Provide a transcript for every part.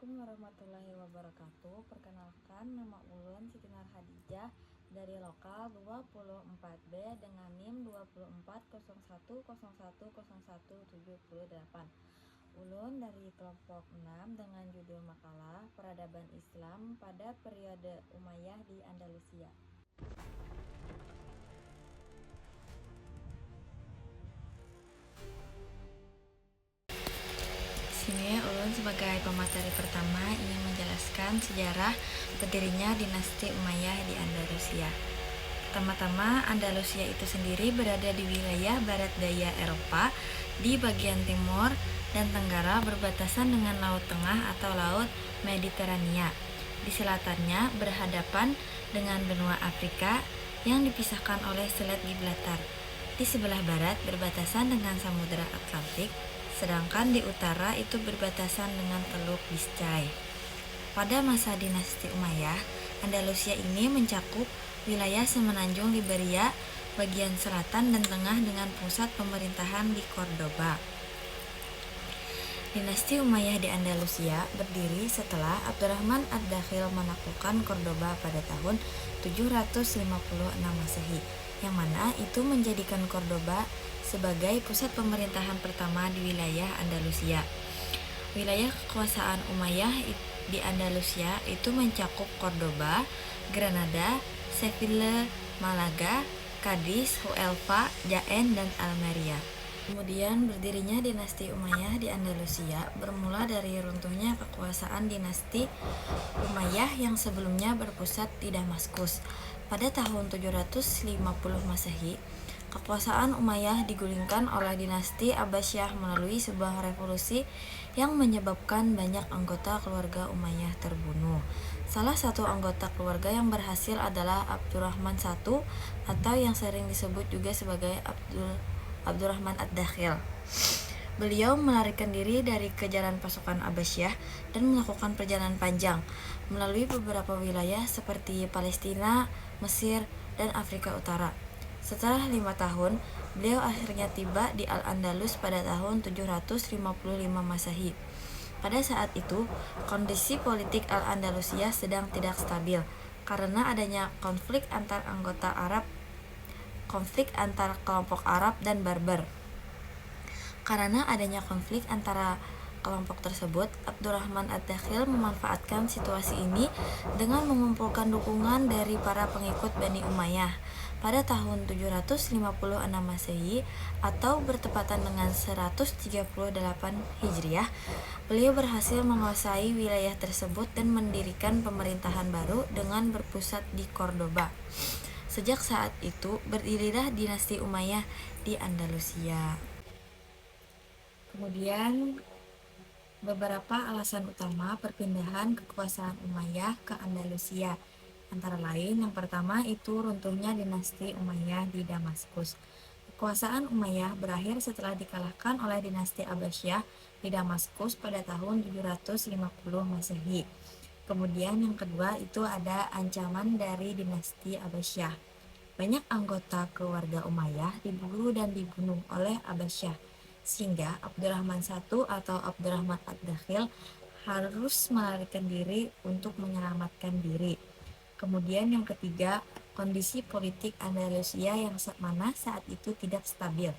Assalamualaikum warahmatullahi wabarakatuh. Perkenalkan, nama ulun Siti Nur Hadijah dari lokal 24B dengan NIM 2401010178. Ulun dari kelompok 6 dengan judul makalah Peradaban Islam pada periode Umayyah di Andalusia. Sini ulun sebagai pemateri pertama ingin menjelaskan sejarah berdirinya dinasti Umayyah di Andalusia. Pertama-tama, Andalusia itu sendiri berada di wilayah barat daya Eropa di bagian timur dan tenggara berbatasan dengan Laut Tengah atau Laut Mediterania. Di selatannya berhadapan dengan benua Afrika yang dipisahkan oleh Selat Gibraltar. Di sebelah barat berbatasan dengan Samudra Atlantik, sedangkan di utara itu berbatasan dengan Teluk Biscay. Pada masa dinasti Umayyah, Andalusia ini mencakup wilayah semenanjung Liberia, bagian selatan dan tengah dengan pusat pemerintahan di Cordoba. Dinasti Umayyah di Andalusia berdiri setelah Abdurrahman ad-Dakhil menaklukkan Cordoba pada tahun 756 Masehi, yang mana itu menjadikan Cordoba sebagai pusat pemerintahan pertama di wilayah Andalusia. Wilayah kekuasaan Umayyah di Andalusia itu mencakup Cordoba, Granada, Seville, Malaga, Cadiz, Huelva, Jaen, dan Almeria. Kemudian berdirinya dinasti Umayyah di Andalusia bermula dari runtuhnya kekuasaan dinasti Umayyah yang sebelumnya berpusat di Damaskus. Pada tahun 750 Masehi, kekuasaan Umayyah digulingkan oleh dinasti Abbasiyah melalui sebuah revolusi yang menyebabkan banyak anggota keluarga Umayyah terbunuh. Salah satu anggota keluarga yang berhasil adalah Abdurrahman I atau yang sering disebut juga sebagai Abdurrahman ad-Dakhil. Beliau melarikan diri dari kejaran pasukan Abbasiyah dan melakukan perjalanan panjang melalui beberapa wilayah seperti Palestina, Mesir, dan Afrika Utara. Setelah 5 tahun, beliau akhirnya tiba di Al-Andalus pada tahun 755 Masehi. Pada saat itu, kondisi politik Al-Andalusia sedang tidak stabil karena adanya konflik antar kelompok Arab dan Barbar. Karena adanya konflik antara kelompok tersebut, Abdurrahman ad-Dakhil memanfaatkan situasi ini dengan mengumpulkan dukungan dari para pengikut Bani Umayyah. Pada tahun 756 Masehi atau bertepatan dengan 138 Hijriah, beliau berhasil menguasai wilayah tersebut dan mendirikan pemerintahan baru dengan berpusat di Cordoba. Sejak saat itu berdirilah dinasti Umayyah di Andalusia. Kemudian beberapa alasan utama perpindahan kekuasaan Umayyah ke Andalusia. Antara lain, yang pertama itu runtuhnya dinasti Umayyah di Damaskus. Kekuasaan Umayyah berakhir setelah dikalahkan oleh dinasti Abbasiyah di Damaskus pada tahun 750 Masehi. Kemudian yang kedua itu ada ancaman dari dinasti Abbasiyah. Banyak anggota keluarga Umayyah diburu dan dibunuh oleh Abbasiyah, sehingga Abdurrahman I atau Abdurrahman ad-Dakhil harus melarikan diri untuk menyelamatkan diri. Kemudian yang ketiga, kondisi politik Andalusia yang mana saat itu tidak stabil.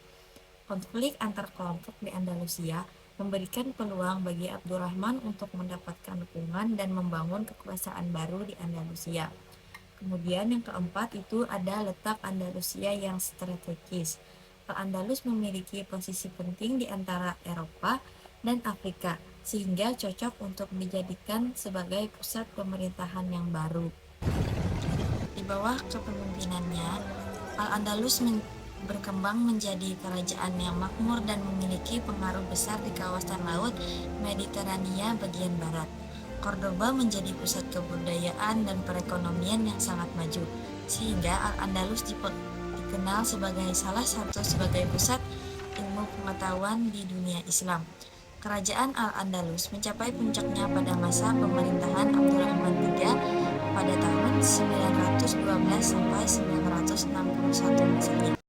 Konflik antar kelompok di Andalusia memberikan peluang bagi Abdurrahman untuk mendapatkan dukungan dan membangun kekuasaan baru di Andalusia. Kemudian yang keempat itu ada letak Andalusia yang strategis. Al-Andalus memiliki posisi penting di antara Eropa dan Afrika, sehingga cocok untuk dijadikan sebagai pusat pemerintahan yang baru. Di bawah kepemimpinannya, Al-Andalus berkembang menjadi kerajaan yang makmur dan memiliki pengaruh besar di kawasan Laut Mediterania bagian barat. Cordoba menjadi pusat kebudayaan dan perekonomian yang sangat maju, sehingga Al-Andalus dikenal sebagai salah satu sebagai pusat ilmu pengetahuan di dunia Islam. Kerajaan Al-Andalus mencapai puncaknya pada masa pemerintahan Abdurrahman III pada tahun 912 sampai 961 Masehi.